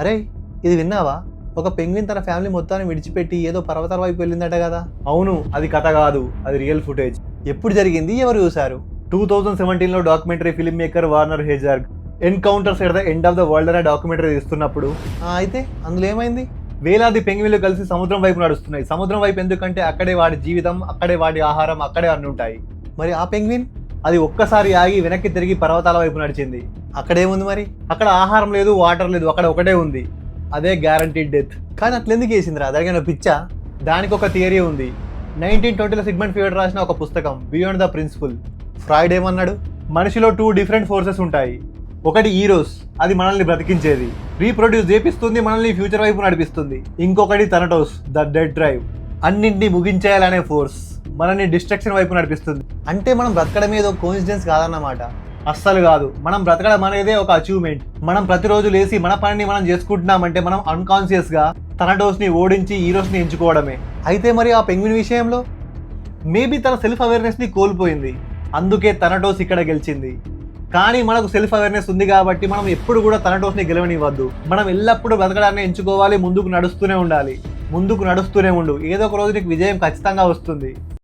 అరే, ఇది విన్నావా? ఒక పెంగ్విన్ తన ఫ్యామిలీ మొత్తాన్ని విడిచిపెట్టి ఏదో పర్వతాల వైపు వెళ్ళిందట కదా. అవును, అది కథ కాదు, అది రియల్ ఫుటేజ్. ఎప్పుడు జరిగింది, ఎవరు చూశారు? 2017లో డాక్యుమెంటరీ ఫిల్మ్ మేకర్ వార్నర్ హెజార్గ్ encounters at the end of the world అనే డాక్యుమెంటరీ తీస్తున్నప్పుడు అయితే అందులో ఏమైంది? వేలాది పెంగ్విన్లు కలిసి సముద్రం వైపు నడుస్తున్నాయి. సముద్రం వైపు ఎందుకంటే అక్కడే వాడి జీవితం, అక్కడే వాడి ఆహారం, అక్కడే అన్ని ఉంటాయి. మరి ఆ పెంగ్విన్ అది ఒక్కసారి ఆగి వెనక్కి తిరిగి పర్వతాల వైపు నడిచింది. అక్కడేముంది మరి? అక్కడ ఆహారం లేదు, వాటర్ లేదు, అక్కడ ఒకటే ఉంది. అదే గ్యారంటీడ్ డెత్. కానీ అట్లెందుకు వేసిందిరా? దానికైనా పిచ్చా? దానికి ఒక థియరీ ఉంది. 1920లో సిగ్మండ్ ఫ్రాయిడ్ రాసిన ఒక పుస్తకం బియాండ్ ద ప్రిన్సిపుల్. ఫ్రాయిడ్ ఏమన్నాడు? మనిషిలో 2 డిఫరెంట్ ఫోర్సెస్ ఉంటాయి. ఒకటి ఈరోస్, అది మనల్ని బ్రతికించేది, రీప్రొడ్యూస్ చేపిస్తుంది, మనల్ని ఫ్యూచర్ వైపు నడిపిస్తుంది. ఇంకొకటి థనటోస్, ద డెడ్ డ్రైవ్, అన్నింటినీ ముగించేయాలనే ఫోర్స్, మనల్ని డిస్ట్రక్షన్ వైపు నడిపిస్తుంది. అంటే మనం బ్రతకడం ఏదో కోఇన్సిడెన్స్ కాదన్నమాట. అస్సలు కాదు. మనం బ్రతకడం అనేదే ఒక అచీవ్మెంట్. మనం ప్రతిరోజు లేచి మన పనిని మనం చేసుకుంటున్నామంటే మనం అన్కాన్షియస్ గా థనటోస్ ని ఓడించి ఈరోస్ ని ఎంచుకోవడమే. అయితే మరి ఆ పెంగ్విన్ విషయంలో మేబీ తన సెల్ఫ్ అవేర్నెస్ ని కోల్పోయింది, అందుకే థనటోస్ ఇక్కడ గెలిచింది. కానీ మనకు సెల్ఫ్ అవేర్నెస్ ఉంది కాబట్టి మనం ఎప్పుడు కూడా థనటోస్ ని గెలవనివ్వద్దు. మనం ఎల్లప్పుడూ బ్రతకడాన్ని ఎంచుకోవాలి, ముందుకు నడుస్తూనే ఉండాలి. ముందుకు నడుస్తూనే ఉండు, ఏదో ఒక రోజు నీకు విజయం ఖచ్చితంగా వస్తుంది.